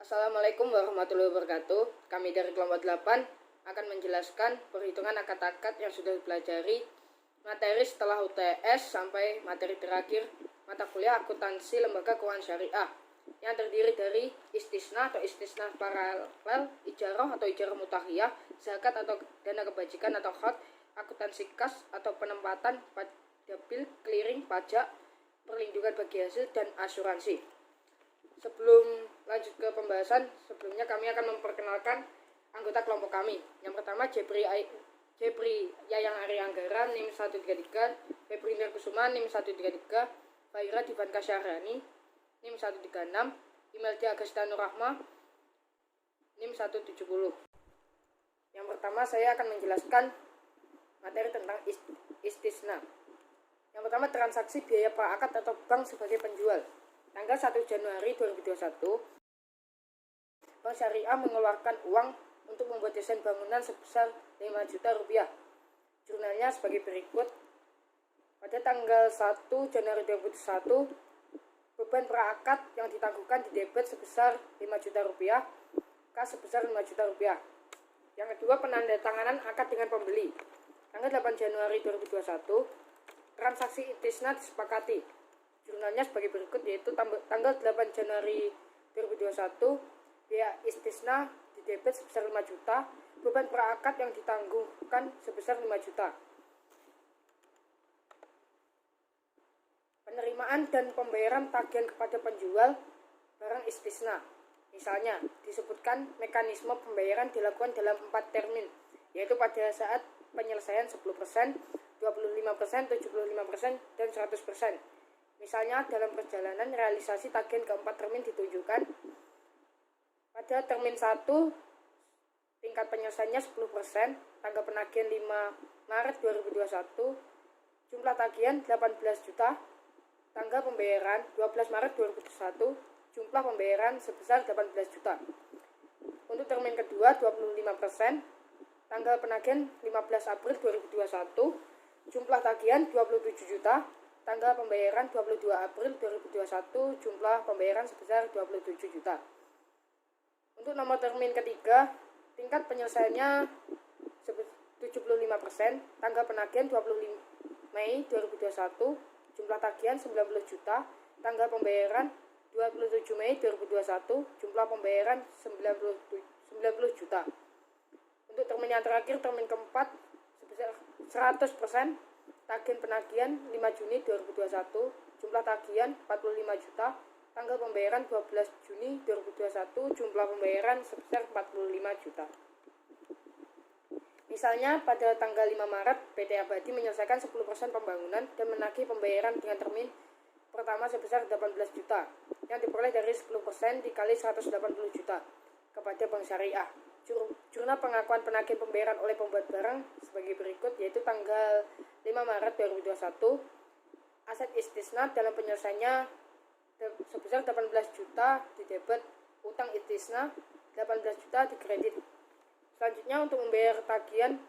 Assalamualaikum warahmatullahi wabarakatuh. Kami dari kelompok 8 akan menjelaskan perhitungan akad-akad yang sudah dipelajari materi setelah UTS sampai materi terakhir mata kuliah akuntansi lembaga keuangan syariah yang terdiri dari istisna atau istisna paralel, ijarah atau ijarah mutahiyah, zakat atau dana kebajikan atau hak, akuntansi kas atau penempatan, pajak, clearing, pajak, perlindungan bagi hasil, dan asuransi. Sebelum lanjut ke pembahasan, sebelumnya kami akan memperkenalkan anggota kelompok kami. Yang pertama Jepri Yayang Ari Anggara NIM 133, Febri Kusuma NIM 133, Faira Divanka Syahrani NIM 136, Imeldi Agasta Nurrahma NIM 170. Yang pertama saya akan menjelaskan materi tentang istisna. Yang pertama transaksi biaya praakad atau bank sebagai penjual. Tanggal 1 Januari 2021, Bank Syariah mengeluarkan uang untuk membuat desain bangunan sebesar 5 juta rupiah. Jurnalnya sebagai berikut. Pada tanggal 1 Januari 2021, beban praakad yang ditangguhkan di debit sebesar 5 juta rupiah, kas sebesar 5 juta rupiah. Yang kedua, penandatanganan akad dengan pembeli. Tanggal 8 Januari 2021, transaksi istisna disepakati. Jurnalnya sebagai berikut, yaitu tanggal 8 Januari 2021, biaya istisna di debit sebesar 5 juta, beban praakad yang ditangguhkan sebesar 5 juta. Penerimaan dan pembayaran tagihan kepada penjual barang istisna. Misalnya, disebutkan mekanisme pembayaran dilakukan dalam 4 termin, yaitu pada saat penyelesaian 10%, 25%, 75%, dan 100%. Misalnya, dalam perjalanan realisasi tagihan keempat termin ditunjukkan. Pada termin 1, tingkat penyelesaiannya 10%, tanggal penagihan 5 Maret 2021, jumlah tagihan 18 juta, tanggal pembayaran 12 Maret 2021, jumlah pembayaran sebesar 18 juta. Untuk termin kedua 25%, tanggal penagihan 15 April 2021, jumlah tagihan 27 juta, tanggal pembayaran 22 April 2021, jumlah pembayaran sebesar 27 juta. Untuk nomor termin ketiga, tingkat penyelesaiannya 75%, tanggal penagihan 25 Mei 2021, jumlah tagihan 90 juta, tanggal pembayaran 27 Mei 2021, jumlah pembayaran 90 juta. Untuk termin yang terakhir, termin keempat, sebesar 100%, tagihan penagihan 5 Juni 2021, jumlah tagihan 45 juta, tanggal pembayaran 12 Juni 2021, jumlah pembayaran sebesar 45 juta. Misalnya, pada tanggal 5 Maret, PT Abadi menyelesaikan 10% pembangunan dan menagih pembayaran dengan termin pertama sebesar 18 juta, yang diperoleh dari 10% dikali 180 juta kepada Bank Syariah. Jurnal pengakuan penagih pembayaran oleh pembuat barang sebagai berikut, yaitu tanggal 5 Maret 2021, aset istisna dalam penyelesaiannya sebesar 18 juta di debit, utang istisna 18 juta di kredit. Selanjutnya, untuk membayar tagihan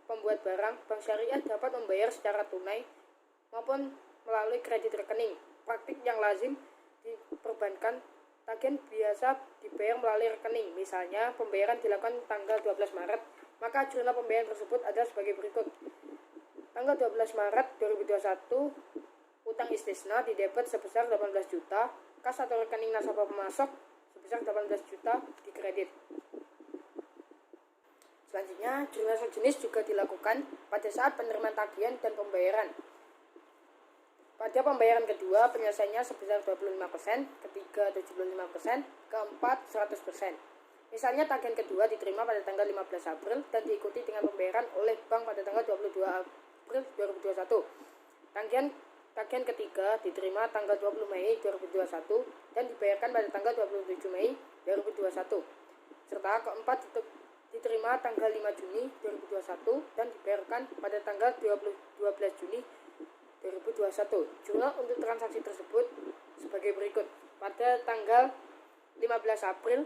pembuat barang, Bank Syariah dapat membayar secara tunai maupun melalui kredit rekening. Praktik yang lazim di perbankan, tagihan biasa dibayar melalui rekening. Misalnya, pembayaran dilakukan tanggal 12 Maret, maka jurnal pembayaran tersebut adalah sebagai berikut. Tanggal 12 Maret 2021, utang istisna di debit sebesar 18 juta, kas atau rekening nasabah pemasok sebesar 18 juta di kredit. Selanjutnya, jurnal sejenis juga dilakukan pada saat penerimaan tagihan dan pembayaran. Pada pembayaran kedua, penyelesaiannya sebesar 25%, ketiga 75%, keempat 100%. Misalnya, tagihan kedua diterima pada tanggal 15 April dan diikuti dengan pembayaran oleh bank pada tanggal 22 April 2021. Tagihan ketiga diterima tanggal 20 Mei 2021 dan dibayarkan pada tanggal 27 Mei 2021. Serta keempat diterima tanggal 5 Juni 2021 dan dibayarkan pada tanggal 12 Juni 2021. Jurnal untuk transaksi tersebut sebagai berikut. Pada tanggal 15 April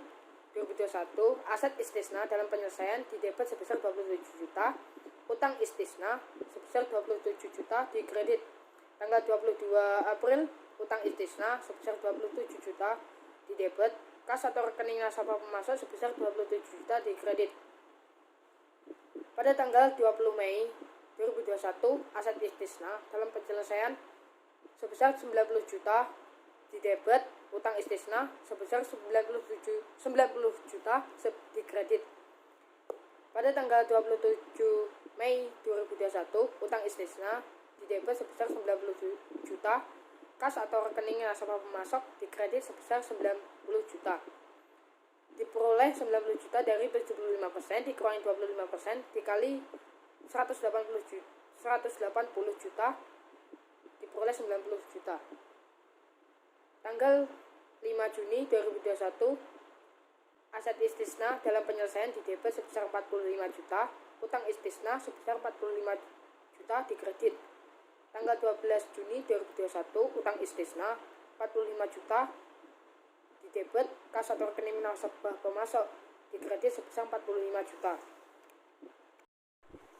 2021, aset istisna dalam penyelesaian di debit sebesar 27 juta, utang istisna sebesar 27 juta di kredit. Tanggal 22 April, utang istisna sebesar 27 juta di debit, kas atau rekening nasabah pemasok sebesar 27 juta di kredit. Pada tanggal 20 Mei 2021, aset istisna dalam penyelesaian sebesar 90 juta di debit, utang istisna sebesar 90 juta di kredit. Pada tanggal 27 Mei 2021, utang istisna di debit sebesar 90 juta, kas atau rekening nasabah pemasok di kredit sebesar 90 juta. Diperoleh 90 juta dari 75% dikurangi 25% dikali 180 juta diperoleh 90 juta. Tanggal 5 Juni 2021, aset istisna dalam penyelesaian di debit sebesar 45 juta, utang istisna sebesar 45 juta di kredit. Tanggal 12 Juni 2021, utang istisna 45 juta di debit, kas atau rekening nasabah pemasok di kredit sebesar 45 juta.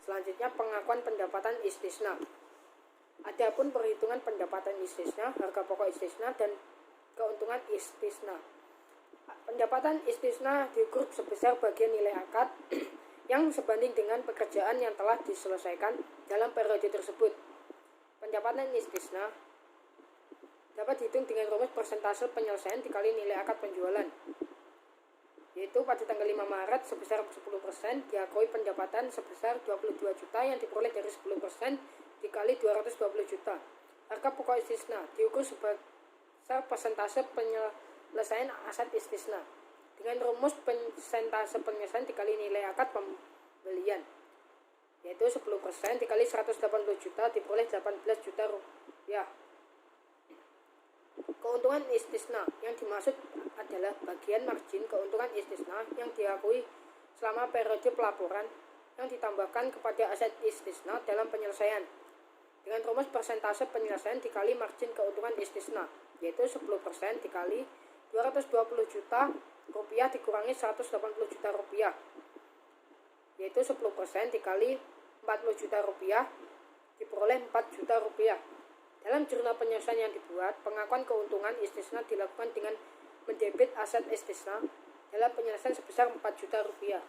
Selanjutnya pengakuan pendapatan istisna. Adapun perhitungan pendapatan istisna, harga pokok istisna dan keuntungan istisna. Pendapatan istisna diukur sebesar bagian nilai akad yang sebanding dengan pekerjaan yang telah diselesaikan dalam periode tersebut. Pendapatan istisna dapat dihitung dengan rumus persentase penyelesaian dikali nilai akad penjualan, yaitu pada tanggal 5 Maret sebesar 10% diakui pendapatan sebesar 22 juta yang diperoleh dari 10% dikali 220 juta. Harga pokok istisna diukur sebesar persentase penyelesaian aset istisna dengan rumus persentase penyelesaian dikali nilai akad pembelian, yaitu 10% dikali 180 juta diperoleh 18 juta rupiah. Keuntungan istisna yang dimaksud adalah bagian margin keuntungan istisna yang diakui selama periode pelaporan yang ditambahkan kepada aset istisna dalam penyelesaian dengan rumus persentase penyelesaian dikali margin keuntungan istisna, yaitu 10% dikali 220 juta rupiah dikurangi 180 juta rupiah, yaitu 10% dikali 40 juta rupiah diperoleh 4 juta rupiah. Dalam jurnal penyelesaian yang dibuat, pengakuan keuntungan istisna dilakukan dengan mendebit aset istisna dalam penyelesaian sebesar 4 juta rupiah.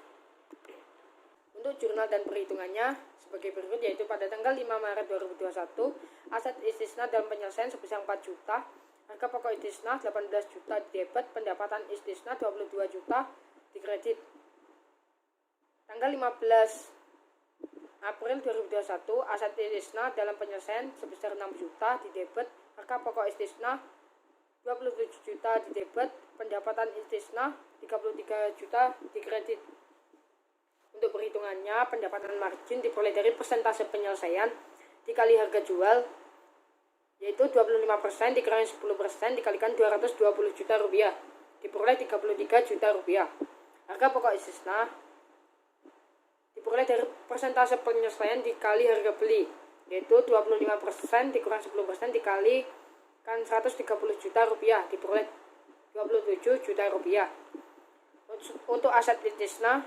Untuk jurnal dan perhitungannya sebagai berikut, yaitu pada tanggal 5 Maret 2021, aset istisna dalam penyelesaian sebesar 4 juta, harga pokok istisna 18 juta di debit, pendapatan istisna 22 juta di kredit. Tanggal 15 April 2021, aset istisna dalam penyelesaian sebesar 6 juta di debit, harga pokok istisna 27 juta di debit, pendapatan istisna 33 juta di kredit. Untuk perhitungannya, pendapatan margin diperoleh dari persentase penyelesaian dikali harga jual, yaitu 25% dikurangi 10% dikalikan 220 juta rupiah diperoleh 33 juta rupiah. Harga pokok istisna diperoleh dari persentase penyelesaian dikali harga beli, yaitu 25% dikurang 10% dikali kan 130 juta rupiah diperoleh 27 juta rupiah. Untuk aset istisna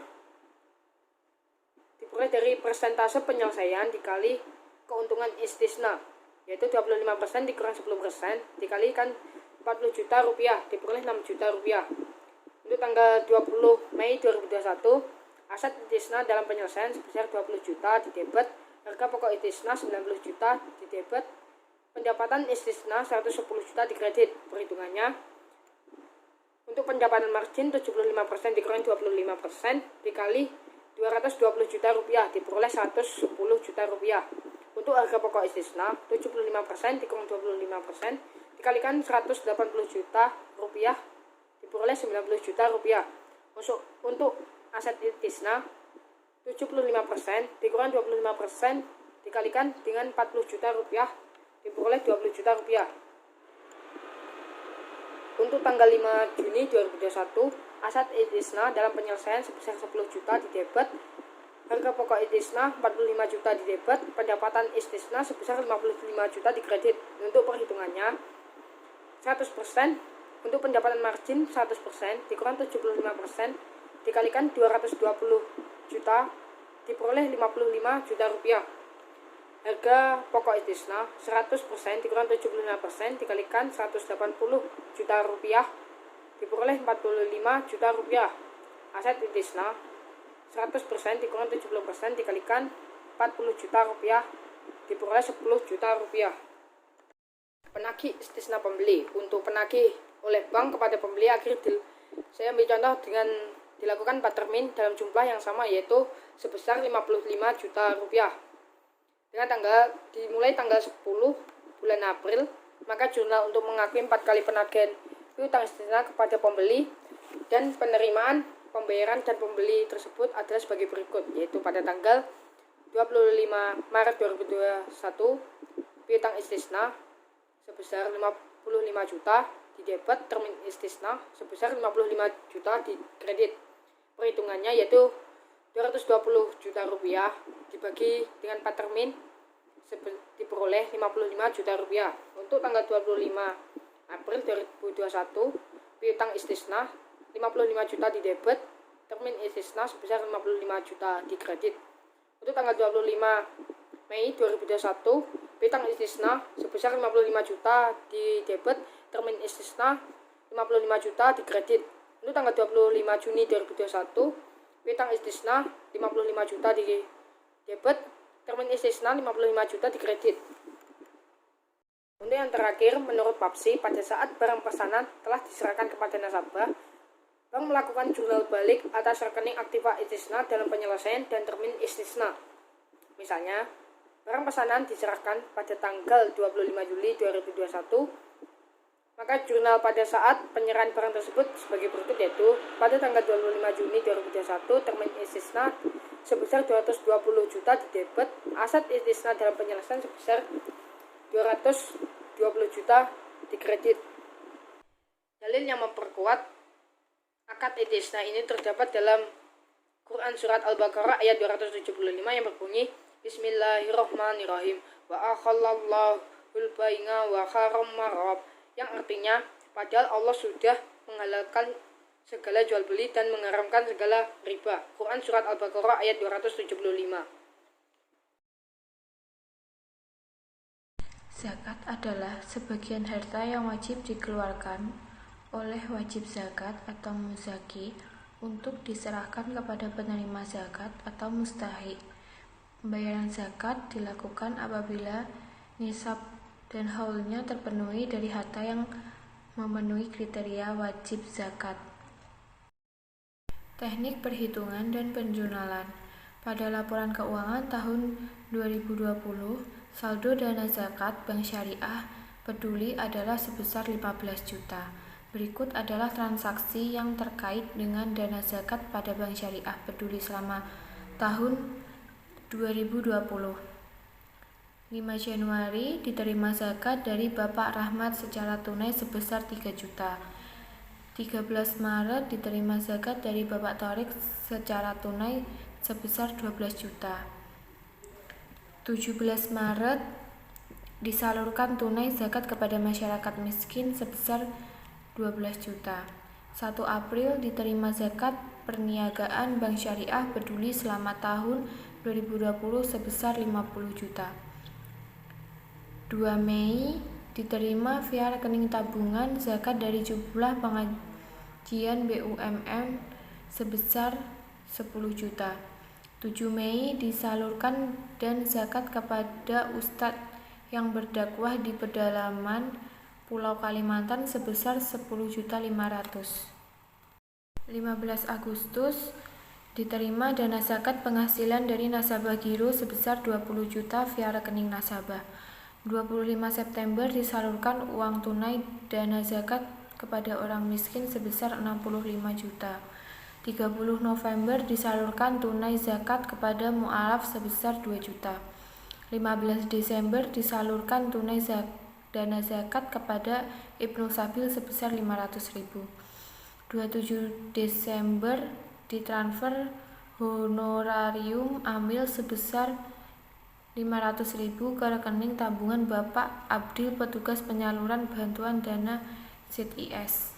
diperoleh dari persentase penyelesaian dikali keuntungan istisna, yaitu 25% dikurang 10% dikalikan 40 juta rupiah diperoleh 6 juta rupiah. Untuk tanggal 20 Mei 2021, aset istisna dalam penyelesaian sebesar 20 juta di debit, harga pokok istisna 90 juta di debit, pendapatan istisna 110 juta di kredit. Perhitungannya, untuk pendapatan margin 75% dikurangi 25% dikali 220 juta rupiah diperoleh 110 juta rupiah. Untuk harga pokok istisna 75% dikurang 25% dikalikan 180 juta rupiah diperoleh 90 juta rupiah. Untuk aset istisna 75% dikurang 25% dikalikan dengan 40 juta rupiah diperoleh 20 juta rupiah. Untuk tanggal 5 Juni 2021, aset istisna dalam penyelesaian sebesar 10 juta di debit, harga pokok istisna 45 juta di debit, pendapatan istisna sebesar 55 juta di kredit. Untuk perhitungannya 100% untuk pendapatan margin 100% dikurang 75% dikalikan 220 juta diperoleh 55 juta rupiah. Harga pokok istisna 100% dikurang 75% dikalikan 180 juta rupiah diperoleh 45 juta rupiah. Aset istisna 100% dikurang 70% dikalikan 40 juta rupiah diperoleh 10 juta rupiah. Penagih istisna pembeli. Untuk penagih oleh bank kepada pembeli akhir saya ambil contoh dengan dilakukan 4 termin dalam jumlah yang sama, yaitu sebesar 55 juta rupiah. Dengan dimulai tanggal 10 bulan April, maka jurnal untuk mengakui 4 kali penagihan piutang istisna kepada pembeli dan penerimaan pembayaran dan pembeli tersebut adalah sebagai berikut, yaitu pada tanggal 25 Maret 2021 piutang istisna sebesar 55 juta di debit, termin istisna sebesar 55 juta di kredit. Perhitungannya yaitu 220 juta rupiah dibagi dengan 4 termin diperoleh 55 juta rupiah. Untuk tanggal 25 April 2021 piutang istisna 55 juta di debit, termin istisna sebesar 55 juta di kredit. Untuk tanggal 25 Mei 2021 piutang istisna sebesar 55 juta di debit, termin istisna 55 juta di kredit. Untuk tanggal 25 Juni 2021 piutang istisna 55 juta di debit, termin istisna 55 juta di kredit. Untuk yang terakhir, menurut PAPSI, pada saat barang pesanan telah diserahkan kepada nasabah, bank melakukan jurnal balik atas rekening aktiva istisna dalam penyelesaian dan termin istisna. Misalnya, barang pesanan diserahkan pada tanggal 25 Juli 2021, maka jurnal pada saat penyerahan barang tersebut sebagai berikut, yaitu pada tanggal 25 Juni 2021 termin istisna sebesar 220 juta di debit, aset istisna dalam penyelesaian sebesar 220 juta di kredit. Dalil yang memperkuat akad istisna ini terdapat dalam Quran Surat Al-Baqarah ayat 275 yang berbunyi Bismillahirrahmanirrahim wa akhallallahu bai'a wa harrama rab, yang artinya padahal Allah sudah menghalalkan segala jual beli dan mengharamkan segala riba. Quran Surat Al-Baqarah ayat 275. Zakat adalah sebagian harta yang wajib dikeluarkan oleh wajib zakat atau muzaki untuk diserahkan kepada penerima zakat atau mustahik. Pembayaran zakat dilakukan apabila nisab dan haulnya terpenuhi dari harta yang memenuhi kriteria wajib zakat. Teknik perhitungan dan penjurnalan. Pada laporan keuangan tahun 2020, saldo dana zakat Bank Syariah Peduli adalah sebesar 15 juta. Berikut adalah transaksi yang terkait dengan dana zakat pada Bank Syariah Peduli selama tahun 2020. 5 Januari diterima zakat dari Bapak Rahmat secara tunai sebesar 3 juta. 13 Maret diterima zakat dari Bapak Tarik secara tunai sebesar 12 juta. 17 Maret disalurkan tunai zakat kepada masyarakat miskin sebesar 12 juta. 1 April diterima zakat perniagaan Bank Syariah Peduli selama tahun 2020 sebesar 50 juta. 2 Mei diterima via rekening tabungan zakat dari jumlah pengajian BUMN sebesar 10 juta. 7 Mei disalurkan dan zakat kepada ustadz yang berdakwah di pedalaman Pulau Kalimantan sebesar 10.500.000. 15 Agustus diterima dana zakat penghasilan dari nasabah giro sebesar 20 juta via rekening nasabah. 25 September disalurkan uang tunai dana zakat kepada orang miskin sebesar 65 juta. 30 November disalurkan tunai zakat kepada mu'alaf sebesar 2 juta. 15 Desember disalurkan tunai dana zakat kepada Ibnu Sabil sebesar 500.000. 27 Desember ditransfer honorarium amil sebesar 500.000 ke rekening tabungan Bapak Abdil petugas penyaluran bantuan dana ZIS.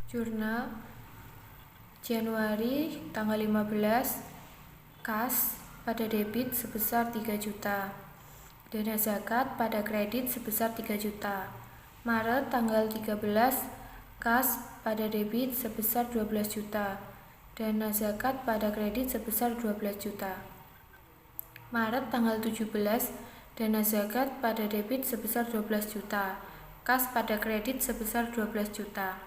Jurnal Januari tanggal 15 kas pada debit sebesar 3 juta. Dana zakat pada kredit sebesar 3 juta. Maret tanggal 13 Kas pada debit sebesar 12 juta. Dana zakat pada kredit sebesar 12 juta. Maret tanggal 17, dana zakat pada debit sebesar 12 juta. Kas pada kredit sebesar 12 juta.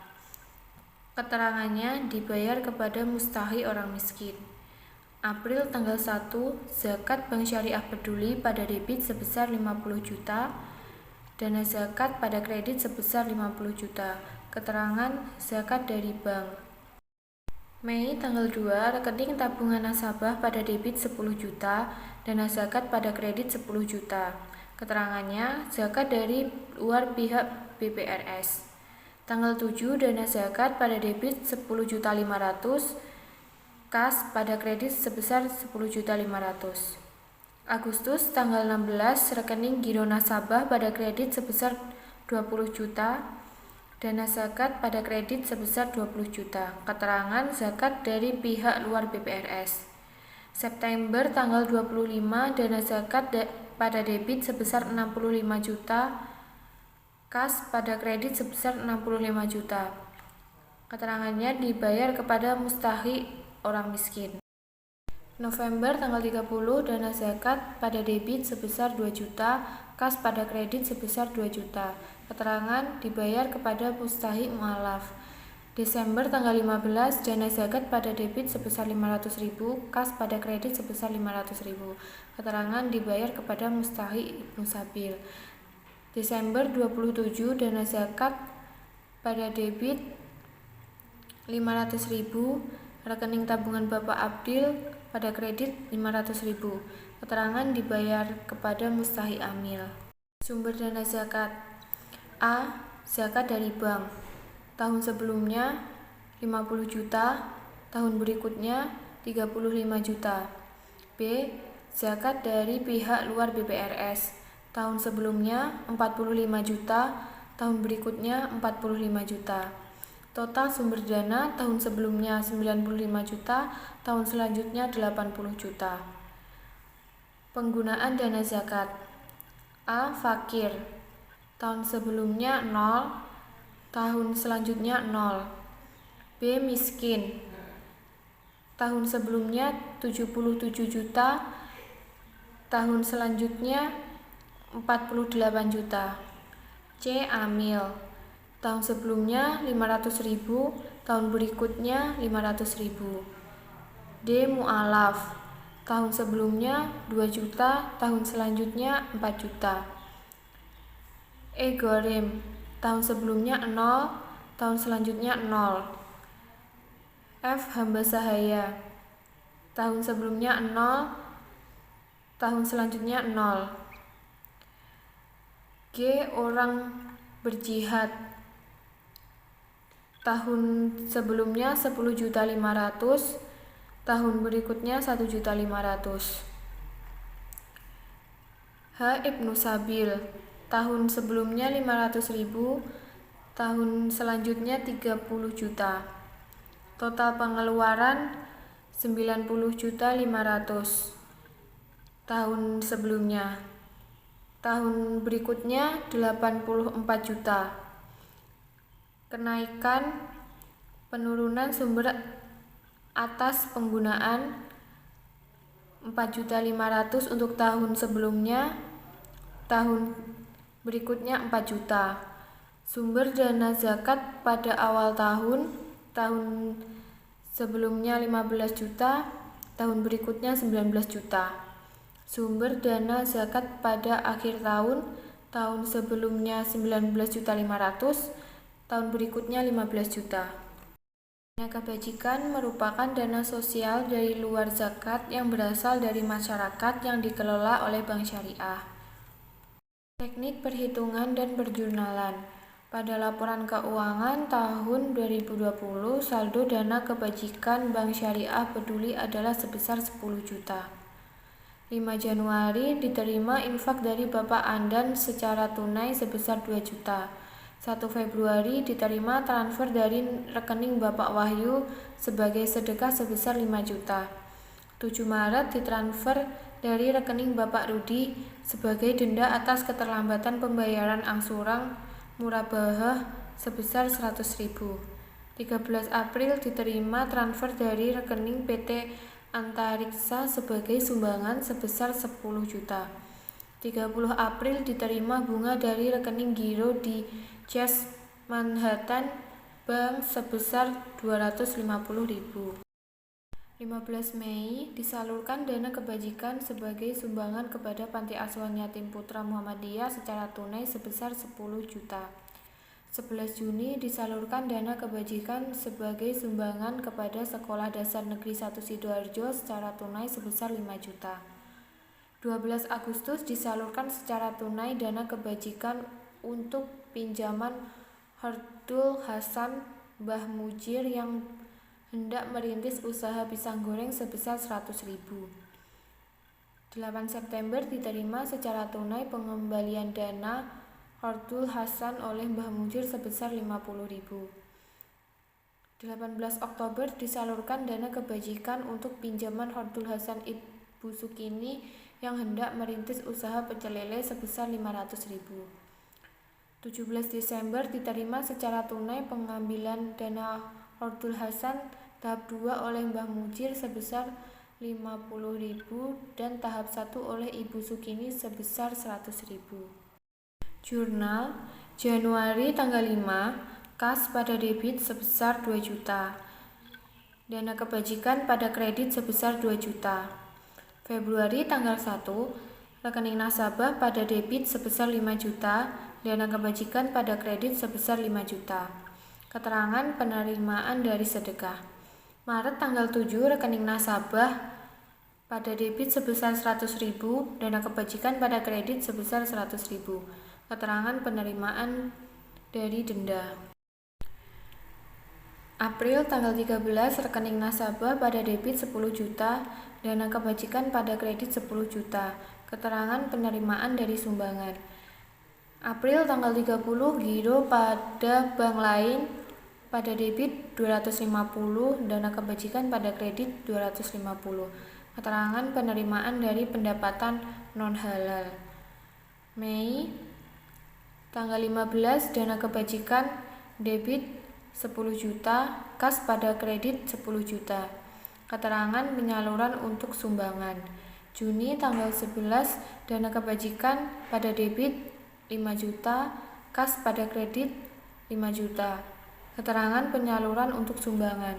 Keterangannya dibayar kepada mustahi orang miskin. April tanggal 1, zakat Bank Syariah Peduli pada debit sebesar 50 juta. Dana zakat pada kredit sebesar 50 juta. Keterangan zakat dari bank. Mei tanggal 2, rekening tabungan nasabah pada debit 10 juta, dana zakat pada kredit 10 juta. Keterangannya zakat dari luar pihak BPRS. Tanggal 7, dana zakat pada debit 10.500.000, kas pada kredit sebesar 10.500.000. Agustus tanggal 16, rekening giro nasabah pada kredit sebesar 20 juta, dana zakat pada kredit sebesar 20 juta. Keterangan zakat dari pihak luar BPRS. September tanggal 25, dana zakat pada debit sebesar 65 juta, kas pada kredit sebesar 65 juta. Keterangannya dibayar kepada mustahi orang miskin. November tanggal 30, dana zakat pada debit sebesar 2 juta, kas pada kredit sebesar 2 juta. Keterangan dibayar kepada mustahi mu'alaf. Desember tanggal 15, dana zakat pada debit sebesar 500.000, kas pada kredit sebesar 500.000. Keterangan dibayar kepada mustahi ibnu sabil. Desember 27, dana zakat pada debit 500.000, rekening tabungan Bapak Abdil pada kredit 500.000. Keterangan dibayar kepada mustahi amil. Sumber dana zakat: A. Zakat dari bank. Tahun sebelumnya 50 juta, tahun berikutnya 35 juta. B. Zakat dari pihak luar BPRS. Tahun sebelumnya 45 juta, tahun berikutnya 45 juta. Total sumber dana tahun sebelumnya 95 juta, tahun selanjutnya 80 juta. Penggunaan dana zakat: A. Fakir. Tahun sebelumnya 0, tahun selanjutnya 0. B. Miskin. Tahun sebelumnya 77 juta, tahun selanjutnya 48 juta. C. Amil. Tahun sebelumnya 500.000, tahun berikutnya 500.000. D. Mu'alaf. Tahun sebelumnya 2 juta, tahun selanjutnya 4 juta. E. Ghorim. Tahun sebelumnya 0, tahun selanjutnya 0. F. Hamba sahaya. Tahun sebelumnya 0, tahun selanjutnya 0. G. Orang berjihad. Tahun sebelumnya 10.500.000, tahun berikutnya 1.500.000. H. Ibnu sabil. Tahun sebelumnya 500.000, tahun selanjutnya 30 juta. Total pengeluaran 90.500.000 tahun sebelumnya. Tahun berikutnya 84 juta. Kenaikan penurunan sumber atas penggunaan 4.500.000 untuk tahun sebelumnya, tahun berikutnya 4 juta. Sumber dana zakat pada awal tahun sebelumnya 15 juta, tahun berikutnya 19 juta. Sumber dana zakat pada akhir tahun sebelumnya 19.500.000, tahun berikutnya 15 juta. Dana kebajikan merupakan dana sosial dari luar zakat yang berasal dari masyarakat yang dikelola oleh Bank Syariah. Teknik perhitungan dan perjurnalan. Pada laporan keuangan tahun 2020, saldo dana kebajikan Bank Syariah Peduli adalah sebesar 10 juta. 5 Januari diterima infak dari Bapak Andan secara tunai sebesar 2 juta. 1 Februari diterima transfer dari rekening Bapak Wahyu sebagai sedekah sebesar 5 juta. 7 Maret ditransfer dari rekening Bapak Rudi sebagai denda atas keterlambatan pembayaran angsuran murabahah sebesar 100.000. 13 April diterima transfer dari rekening PT Antariksa sebagai sumbangan sebesar 10 juta. 30 April diterima bunga dari rekening giro di Chase Manhattan Bank sebesar 250.000. 15 Mei disalurkan dana kebajikan sebagai sumbangan kepada Panti Asuhan Yatim Putra Muhammadiyah secara tunai sebesar 10 juta. 11 Juni disalurkan dana kebajikan sebagai sumbangan kepada Sekolah Dasar Negeri 1 Sidoarjo secara tunai sebesar 5 juta. 12 Agustus disalurkan secara tunai dana kebajikan untuk pinjaman Hardul Hasan Mbah Mujir yang hendak merintis usaha pisang goreng sebesar 100.000. 8 September diterima secara tunai pengembalian dana Hardul Hasan oleh Mbah Mujir sebesar 50.000. 18 Oktober disalurkan dana kebajikan untuk pinjaman Hardul Hasan Ibu Sukini yang hendak merintis usaha pecel lele sebesar 500.000. 17 Desember diterima secara tunai pengambilan dana Hardul Hasan tahap 2 oleh Mbah Mujir sebesar 50.000 dan tahap 1 oleh Ibu Sukini sebesar 100.000. Jurnal Januari tanggal 5, kas pada debit sebesar 2 juta. Dana kebajikan pada kredit sebesar 2 juta. Februari tanggal 1, rekening nasabah pada debit sebesar 5 juta, dana kebajikan pada kredit sebesar 5 juta. Keterangan penerimaan dari sedekah. Maret tanggal 7, rekening nasabah pada debit sebesar 100.000, dana kebajikan pada kredit sebesar 100.000. Keterangan penerimaan dari denda. April tanggal 13, rekening nasabah pada debit 10 juta, dana kebajikan pada kredit 10 juta. Keterangan penerimaan dari sumbangan. April tanggal 30, giro pada bank lain pada debit 250, dana kebajikan pada kredit 250. Keterangan penerimaan dari pendapatan non-halal. Mei tanggal 15, dana kebajikan debit 10 juta, kas pada kredit 10 juta. Keterangan penyaluran untuk sumbangan. Juni tanggal 11, dana kebajikan pada debit 5 juta, kas pada kredit 5 juta. Keterangan penyaluran untuk sumbangan.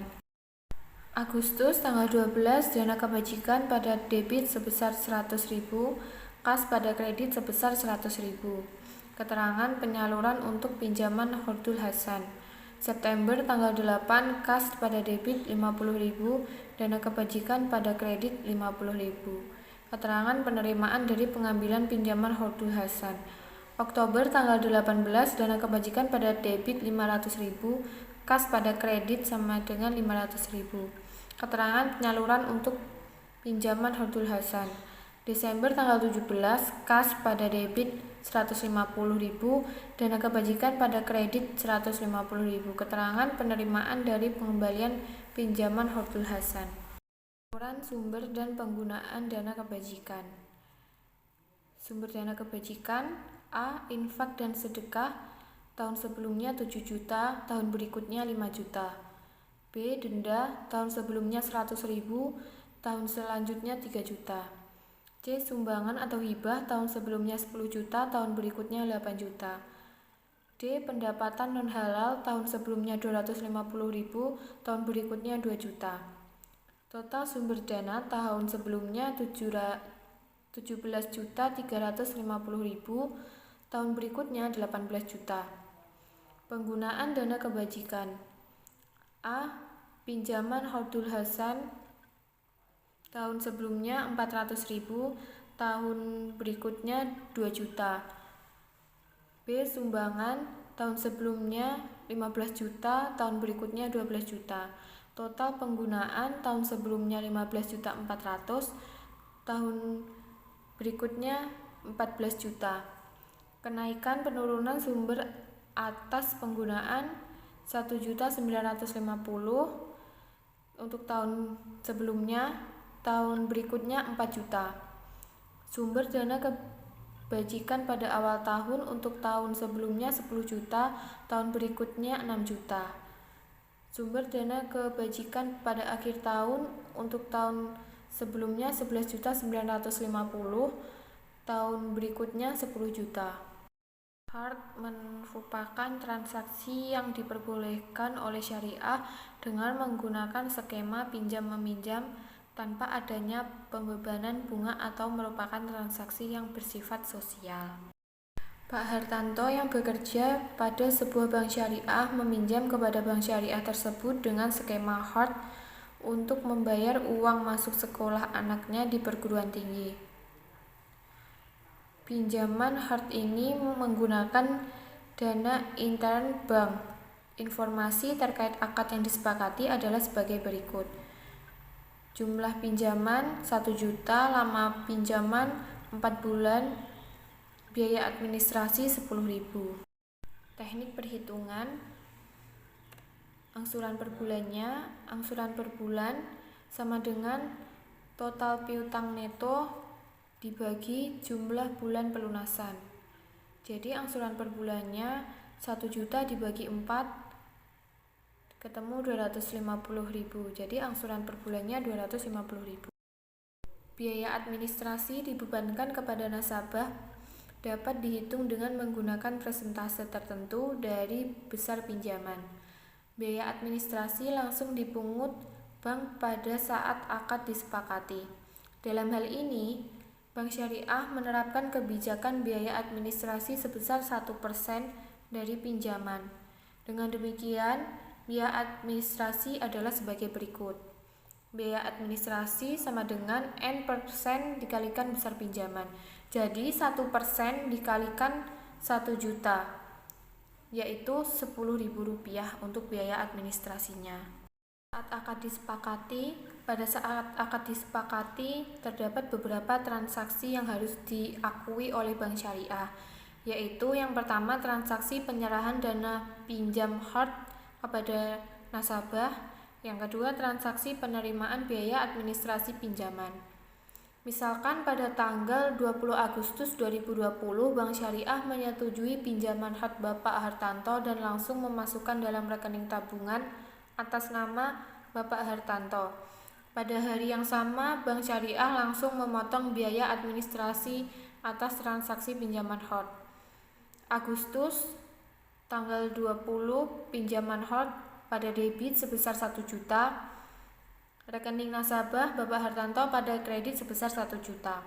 Agustus tanggal 12, dana kebajikan pada debit sebesar 100.000, kas pada kredit sebesar 100.000. Keterangan penyaluran untuk pinjaman Hardul Hasan. September tanggal 8, kas pada debit 50.000, dana kebajikan pada kredit 50.000. Keterangan penerimaan dari pengambilan pinjaman Hardul Hasan. Oktober tanggal 18, dana kebajikan pada debit 500.000, kas pada kredit sama dengan 500.000. Keterangan penyaluran untuk pinjaman Hardul Hasan. Desember tanggal 17, kas pada debit 150.000, dana kebajikan pada kredit 150.000. Keterangan penerimaan dari pengembalian pinjaman Hardul Hasan. Laporan sumber dan penggunaan dana kebajikan. Sumber dana kebajikan: A. Infak dan sedekah, tahun sebelumnya 7 juta, tahun berikutnya 5 juta. B. Denda, tahun sebelumnya 100.000, tahun selanjutnya 3 juta. C. Sumbangan atau hibah, tahun sebelumnya 10 juta, tahun berikutnya 8 juta. D. Pendapatan non-halal, tahun sebelumnya 250.000, tahun berikutnya 2 juta. Total sumber dana tahun sebelumnya 17.350.000, tahun berikutnya 18 juta. Penggunaan dana kebajikan: A. Pinjaman Hardul Hasan, tahun sebelumnya 400.000, tahun berikutnya 2 juta. B. Sumbangan, tahun sebelumnya 15 juta, tahun berikutnya 12 juta. Total penggunaan tahun sebelumnya 15.400.000, tahun berikutnya 14 juta. Kenaikan penurunan sumber atas penggunaan 1.950.000 untuk tahun sebelumnya, tahun berikutnya 4 juta. Sumber dana bajikan pada awal tahun untuk tahun sebelumnya 10 juta, tahun berikutnya 6 juta. Sumber dana kebajikan pada akhir tahun untuk tahun sebelumnya 11.950, tahun berikutnya 10 juta. Hard merupakan transaksi yang diperbolehkan oleh syariah dengan menggunakan skema pinjam-meminjam tanpa adanya pembebanan bunga atau merupakan transaksi yang bersifat sosial. Pak Hartanto yang bekerja pada sebuah bank syariah meminjam kepada bank syariah tersebut dengan skema hard untuk membayar uang masuk sekolah anaknya di perguruan tinggi. Pinjaman hard ini menggunakan dana intern bank. Informasi terkait akad yang disepakati adalah sebagai berikut. Jumlah pinjaman 1 juta, lama pinjaman 4 bulan, biaya administrasi 10.000. Teknik perhitungan angsuran per bulannya, angsuran per bulan sama dengan total piutang neto dibagi jumlah bulan pelunasan. Jadi angsuran per bulannya 1 juta dibagi 4 ketemu 250.000. Jadi angsuran per bulannya 250.000. Biaya administrasi dibebankan kepada nasabah dapat dihitung dengan menggunakan persentase tertentu dari besar pinjaman. Biaya administrasi langsung dipungut bank pada saat akad disepakati. Dalam hal ini, Bank Syariah menerapkan kebijakan biaya administrasi sebesar 1% dari pinjaman. Dengan demikian, biaya administrasi adalah sebagai berikut. Biaya administrasi sama dengan N% dikalikan besar pinjaman. Jadi 1% dikalikan 1 juta, yaitu Rp10.000 untuk biaya administrasinya. Pada saat akad disepakati, terdapat beberapa transaksi yang harus diakui oleh Bank Syariah, yaitu yang pertama transaksi penyerahan dana pinjam hard kepada nasabah, yang kedua transaksi penerimaan biaya administrasi pinjaman. Misalkan pada tanggal 20 Agustus 2020, Bank Syariah menyetujui pinjaman hard Bapak Hartanto dan langsung memasukkan dalam rekening tabungan atas nama Bapak Hartanto. Pada hari yang sama, Bank Syariah langsung memotong biaya administrasi atas transaksi pinjaman hard. Agustus tanggal 20 pinjaman hard pada debit sebesar 1 juta, rekening nasabah Bapak Hartanto pada kredit sebesar 1 juta.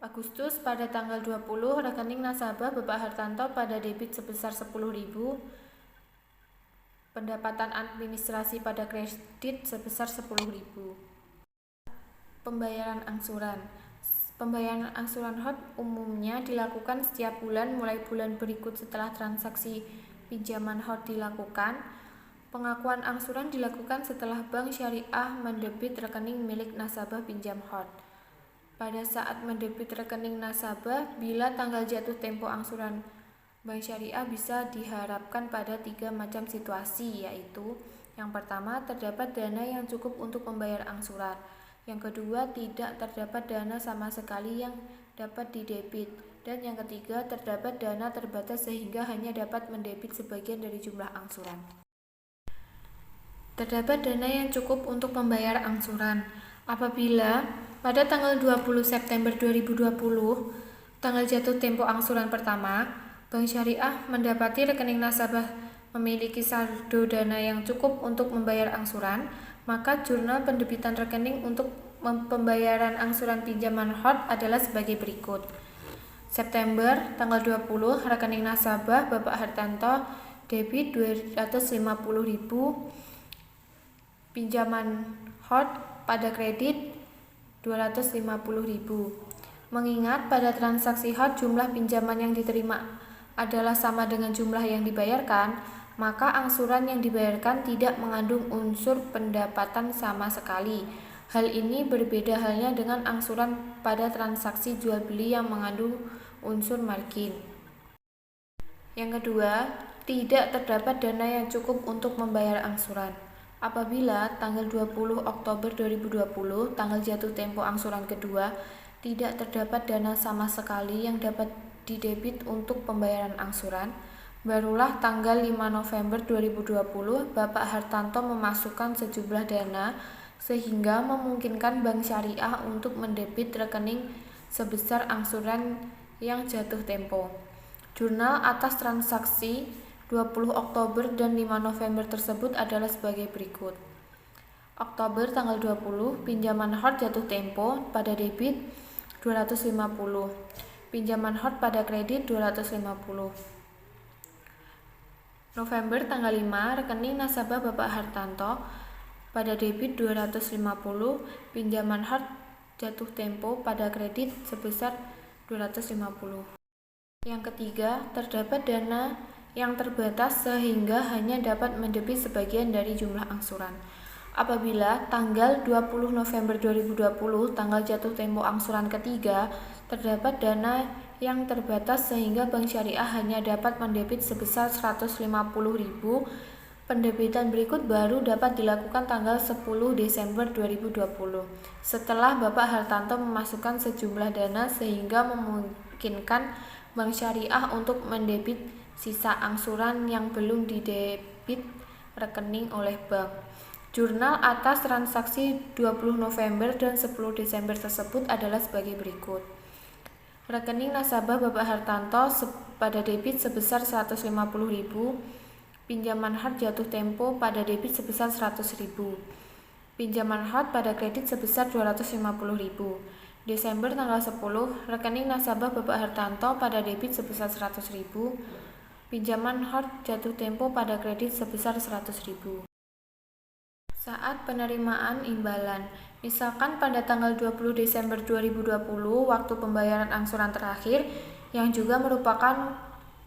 Agustus pada tanggal 20 rekening nasabah Bapak Hartanto pada debit sebesar 10.000, pendapatan administrasi pada kredit sebesar 10.000. Pembayaran angsuran. Pembayaran angsuran hard umumnya dilakukan setiap bulan mulai bulan berikut setelah transaksi pinjaman hard dilakukan. Pengakuan angsuran dilakukan setelah Bank Syariah mendebit rekening milik nasabah pinjam hard. Pada saat mendebit rekening nasabah, bila tanggal jatuh tempo angsuran Bank Syariah bisa diharapkan pada 3 macam situasi, yaitu yang pertama, terdapat dana yang cukup untuk membayar angsuran. Yang kedua, tidak terdapat dana sama sekali yang dapat didebit. Dan yang ketiga, terdapat dana terbatas sehingga hanya dapat mendebit sebagian dari jumlah angsuran. Terdapat dana yang cukup untuk membayar angsuran apabila pada tanggal 20 September 2020, tanggal jatuh tempo angsuran pertama, Bank Syariah mendapati rekening nasabah memiliki saldo dana yang cukup untuk membayar angsuran, maka jurnal pendebitan rekening untuk pembayaran angsuran pinjaman hard adalah sebagai berikut. September tanggal 20 rekening nasabah Bapak Hartanto debit 250.000, pinjaman hard pada kredit 250.000. Mengingat pada transaksi hard jumlah pinjaman yang diterima adalah sama dengan jumlah yang dibayarkan, maka angsuran yang dibayarkan tidak mengandung unsur pendapatan sama sekali. Hal ini berbeda halnya dengan angsuran pada transaksi jual beli yang mengandung unsur margin. Yang kedua, tidak terdapat dana yang cukup untuk membayar angsuran. Apabila tanggal 20 Oktober 2020, tanggal jatuh tempo angsuran kedua, tidak terdapat dana sama sekali yang dapat didebit untuk pembayaran angsuran, barulah tanggal 5 November 2020 Bapak Hartanto memasukkan sejumlah dana sehingga memungkinkan Bank Syariah untuk mendebit rekening sebesar angsuran yang jatuh tempo. Jurnal atas transaksi 20 Oktober dan 5 November tersebut adalah sebagai berikut. Oktober tanggal 20, pinjaman hot jatuh tempo pada debit 250, pinjaman hot pada kredit 250. November tanggal 5, rekening nasabah Bapak Hartanto pada debit 250, pinjaman hot jatuh tempo pada kredit sebesar 250. Yang ketiga, terdapat dana yang terbatas sehingga hanya dapat mendebit sebagian dari jumlah angsuran. Apabila tanggal 20 November 2020 tanggal jatuh tempo angsuran ketiga, terdapat dana yang terbatas sehingga Bank Syariah hanya dapat mendebit sebesar 150.000, pendebitan berikut baru dapat dilakukan tanggal 10 Desember 2020 setelah Bapak Hartanto memasukkan sejumlah dana sehingga memungkinkan Bank Syariah untuk mendebit sisa angsuran yang belum didebit rekening oleh bank. Jurnal atas transaksi 20 November dan 10 Desember tersebut adalah sebagai berikut. Rekening nasabah Bapak Hartanto pada debit sebesar 150.000, pinjaman hot jatuh tempo pada debit sebesar 100.000, pinjaman hot pada kredit sebesar 250.000. Desember tanggal 10, rekening nasabah Bapak Hartanto pada debit sebesar 100.000, pinjaman hot jatuh tempo pada kredit sebesar 100.000. Saat penerimaan imbalan, misalkan pada tanggal 20 Desember 2020 waktu pembayaran angsuran terakhir yang juga merupakan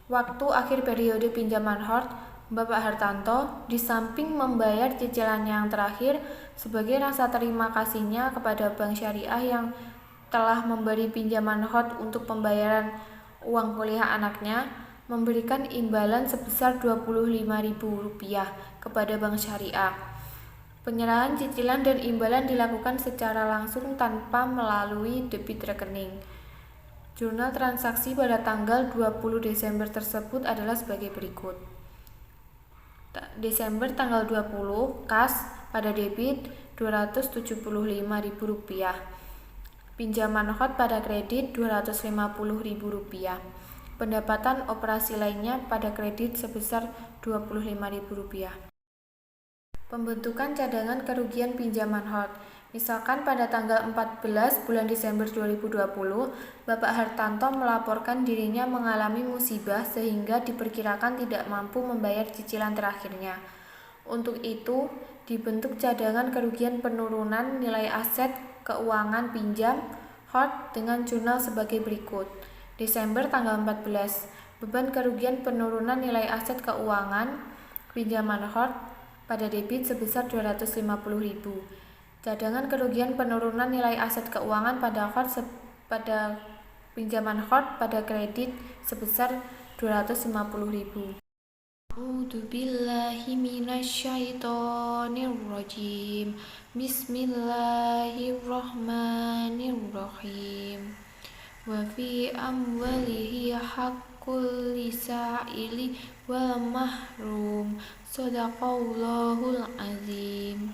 waktu akhir periode pinjaman hot Bapak Hartanto, di samping membayar cicilan yang terakhir sebagai rasa terima kasihnya kepada Bank Syariah yang telah memberi pinjaman hot untuk pembayaran uang kuliah anaknya, memberikan imbalan sebesar Rp25.000 kepada Bank Syariah. Penyerahan cicilan dan imbalan dilakukan secara langsung tanpa melalui debit rekening. Jurnal transaksi pada tanggal 20 Desember tersebut adalah sebagai berikut. Desember tanggal 20, kas pada debit Rp275.000, pinjaman hot pada kredit Rp250.000, pendapatan operasi lainnya pada kredit sebesar Rp25.000. Pembentukan cadangan kerugian pinjaman hot. Misalkan pada tanggal 14 bulan Desember 2020, Bapak Hartanto melaporkan dirinya mengalami musibah sehingga diperkirakan tidak mampu membayar cicilan terakhirnya. Untuk itu, dibentuk cadangan kerugian penurunan nilai aset keuangan pinjam hot dengan jurnal sebagai berikut. Desember tanggal 14, beban kerugian penurunan nilai aset keuangan pinjaman hot pada debit sebesar Rp250.000. Cadangan kerugian penurunan nilai aset keuangan pada pinjaman hot pada kredit sebesar Rp250.000. A'udzubillahi minasyaitonirrajim. Bismillahirrahmanirrahim. Wa fi amwalihi haqqul lisa'ili wal mahrum. Shadaqallahul azim.